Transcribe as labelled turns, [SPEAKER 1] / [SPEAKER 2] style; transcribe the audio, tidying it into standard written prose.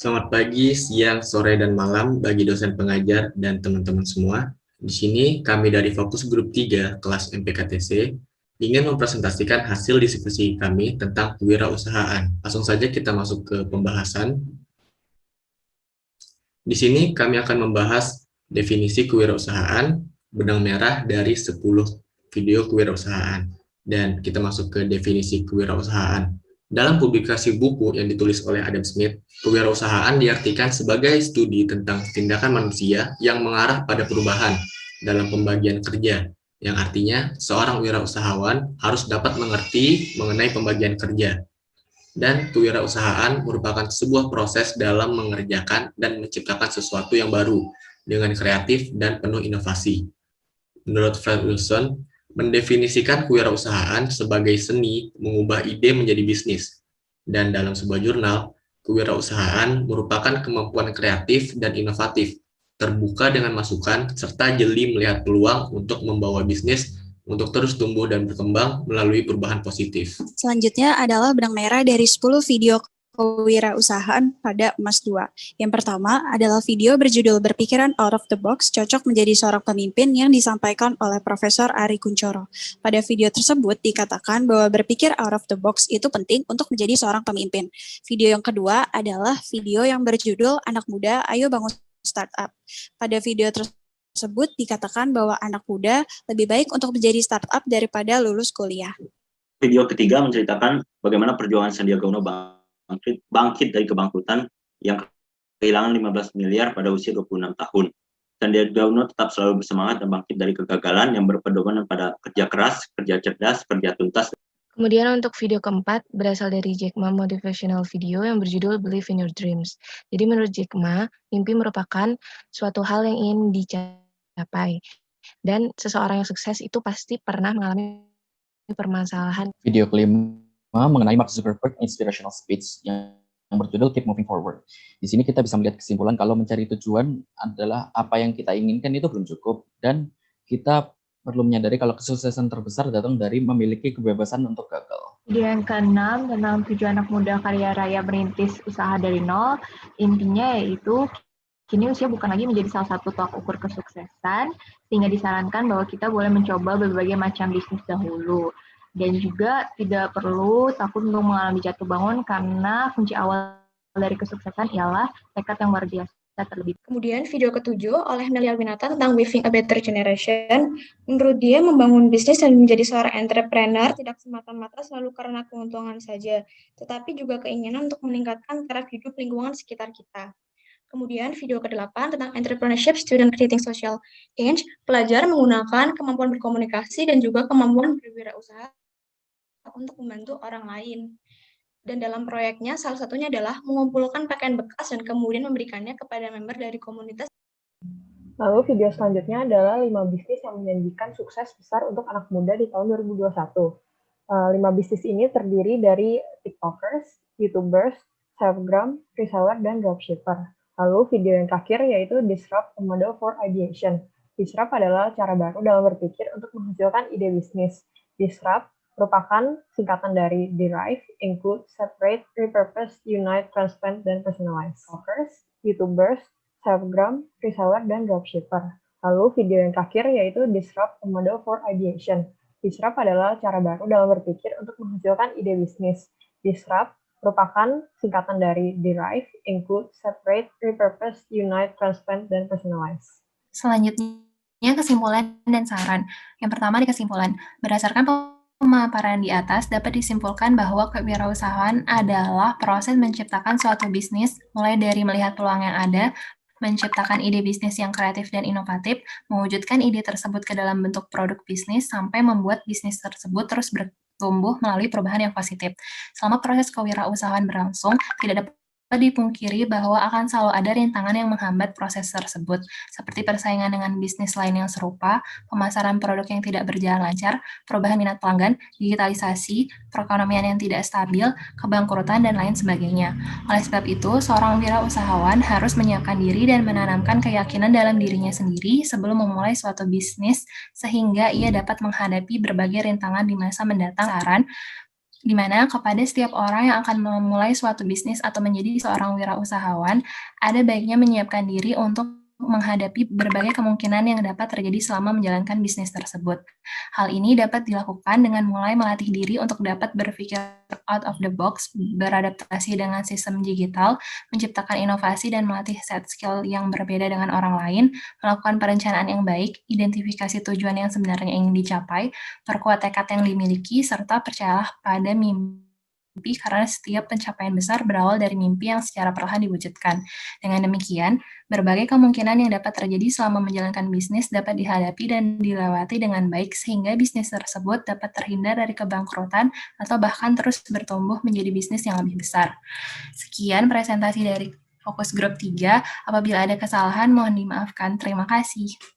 [SPEAKER 1] Selamat pagi, siang, sore, dan malam bagi dosen pengajar dan teman-teman semua. Di sini kami dari Fokus Grup 3 kelas MPKTC ingin mempresentasikan hasil diskusi kami tentang kewirausahaan. Langsung saja kita masuk ke pembahasan. Di sini kami akan membahas definisi kewirausahaan benang merah dari 10 video kewirausahaan. Dan kita masuk ke definisi kewirausahaan. Dalam publikasi buku yang ditulis oleh Adam Smith, kewirausahaan diartikan sebagai studi tentang tindakan manusia yang mengarah pada perubahan dalam pembagian kerja, yang artinya seorang wirausahawan harus dapat mengerti mengenai pembagian kerja. Dan kewirausahaan merupakan sebuah proses dalam mengerjakan dan menciptakan sesuatu yang baru dengan kreatif dan penuh inovasi. Menurut Fred Wilson, mendefinisikan kewirausahaan sebagai seni mengubah ide menjadi bisnis. Dan dalam sebuah jurnal, kewirausahaan merupakan kemampuan kreatif dan inovatif, terbuka dengan masukan, serta jeli melihat peluang untuk membawa bisnis untuk terus tumbuh dan berkembang melalui perubahan positif.
[SPEAKER 2] Selanjutnya adalah benang merah dari 10 video kewirausahaan pada Emas 2. Yang pertama adalah video berjudul Berpikiran Out of the Box, Cocok Menjadi Seorang Pemimpin yang disampaikan oleh Profesor Ari Kuncoro. Pada video tersebut dikatakan bahwa berpikir out of the box itu penting untuk menjadi seorang pemimpin. Video yang kedua adalah video yang berjudul Anak Muda, Ayo Bangun Startup. Pada video tersebut dikatakan bahwa anak muda lebih baik untuk menjadi startup daripada lulus kuliah.
[SPEAKER 3] Video ketiga menceritakan bagaimana perjuangan Sandiaga Uno bangkit dari kebangkrutan yang kehilangan 15 miliar pada usia 26 tahun. Sandiaga Uno tetap selalu bersemangat dan bangkit dari kegagalan yang berpedoman pada kerja keras, kerja cerdas, kerja tuntas.
[SPEAKER 4] Kemudian untuk video keempat berasal dari Jack Ma Motivational Video yang berjudul Believe in Your Dreams. Jadi menurut Jack Ma, mimpi merupakan suatu hal yang ingin dicapai. Dan seseorang yang sukses itu pasti pernah mengalami permasalahan.
[SPEAKER 5] Video kelima mengenai Mark Zuckerberg Inspirational Speech yang berjudul Keep Moving Forward. Di sini kita bisa melihat kesimpulan kalau mencari tujuan adalah apa yang kita inginkan itu belum cukup, dan kita perlu menyadari kalau kesuksesan terbesar datang dari memiliki kebebasan untuk gagal.
[SPEAKER 6] Video yang keenam tentang 7 anak muda kaya raya merintis usaha dari nol. Intinya yaitu kini usia bukan lagi menjadi salah satu tolak ukur kesuksesan, sehingga disarankan bahwa kita boleh mencoba berbagai macam bisnis dahulu. Dan juga tidak perlu takut untuk mengalami jatuh bangun karena kunci awal dari kesuksesan ialah tekad yang luar biasa terlebih.
[SPEAKER 7] Kemudian video ketujuh oleh Nelia Winata tentang Weaving a Better Generation. Menurut dia, membangun bisnis dan menjadi seorang entrepreneur tidak semata-mata selalu karena keuntungan saja, tetapi juga keinginan untuk meningkatkan taraf hidup lingkungan sekitar kita. Kemudian video ke-8 tentang Entrepreneurship Student Creating Social Change. Pelajar menggunakan kemampuan berkomunikasi dan juga kemampuan berwirausaha untuk membantu orang lain. Dan dalam proyeknya, salah satunya adalah mengumpulkan pakaian bekas dan kemudian memberikannya kepada member dari komunitas.
[SPEAKER 8] Lalu video selanjutnya adalah 5 bisnis yang menjanjikan sukses besar untuk anak muda di tahun 2021. 5 bisnis ini terdiri dari TikTokers, YouTubers, selebgram, reseller, dan dropshipper. Lalu video yang terakhir yaitu Disrupt, a Model for Ideation. Disrupt adalah cara baru dalam berpikir untuk menghasilkan ide bisnis. Disrupt merupakan singkatan dari Derive, Include, Separate, Repurpose, Unite, Transplant, dan Personalize. TikTokers, YouTubers, selebgram, reseller, dan dropshipper. Lalu video yang terakhir yaitu Disrupt, a Model for Ideation. Disrupt adalah cara baru dalam berpikir untuk menghasilkan ide bisnis. Disrupt merupakan singkatan dari Derive, Include, Separate, Repurpose, Unite, Transplant, dan Personalize.
[SPEAKER 9] Selanjutnya kesimpulan dan saran. Yang pertama di kesimpulan, berdasarkan pemaparan di atas dapat disimpulkan bahwa kewirausahaan adalah proses menciptakan suatu bisnis, mulai dari melihat peluang yang ada, menciptakan ide bisnis yang kreatif dan inovatif, mewujudkan ide tersebut ke dalam bentuk produk bisnis, sampai membuat bisnis tersebut terus bertumbuh melalui perubahan yang positif. Selama proses kewirausahaan berlangsung, tidak dapat dipungkiri bahwa akan selalu ada rintangan yang menghambat proses tersebut, seperti persaingan dengan bisnis lain yang serupa, pemasaran produk yang tidak berjalan lancar, perubahan minat pelanggan, digitalisasi, perekonomian yang tidak stabil, kebangkrutan, dan lain sebagainya. Oleh sebab itu, seorang wirausahawan harus menyiapkan diri dan menanamkan keyakinan dalam dirinya sendiri sebelum memulai suatu bisnis, sehingga ia dapat menghadapi berbagai rintangan di masa mendatang. Saran, di mana kepada setiap orang yang akan memulai suatu bisnis atau menjadi seorang wirausahawan, ada baiknya menyiapkan diri untuk menghadapi berbagai kemungkinan yang dapat terjadi selama menjalankan bisnis tersebut. Hal ini dapat dilakukan dengan mulai melatih diri untuk dapat berpikir out of the box, beradaptasi dengan sistem digital, menciptakan inovasi dan melatih set skill yang berbeda dengan orang lain, melakukan perencanaan yang baik, identifikasi tujuan yang sebenarnya ingin dicapai, perkuat tekad yang dimiliki, serta percayalah pada mimpi karena setiap pencapaian besar berawal dari mimpi yang secara perlahan diwujudkan. Dengan demikian, berbagai kemungkinan yang dapat terjadi selama menjalankan bisnis dapat dihadapi dan dilewati dengan baik sehingga bisnis tersebut dapat terhindar dari kebangkrutan atau bahkan terus bertumbuh menjadi bisnis yang lebih besar. Sekian presentasi dari Fokus Group 3. Apabila ada kesalahan, mohon dimaafkan. Terima kasih.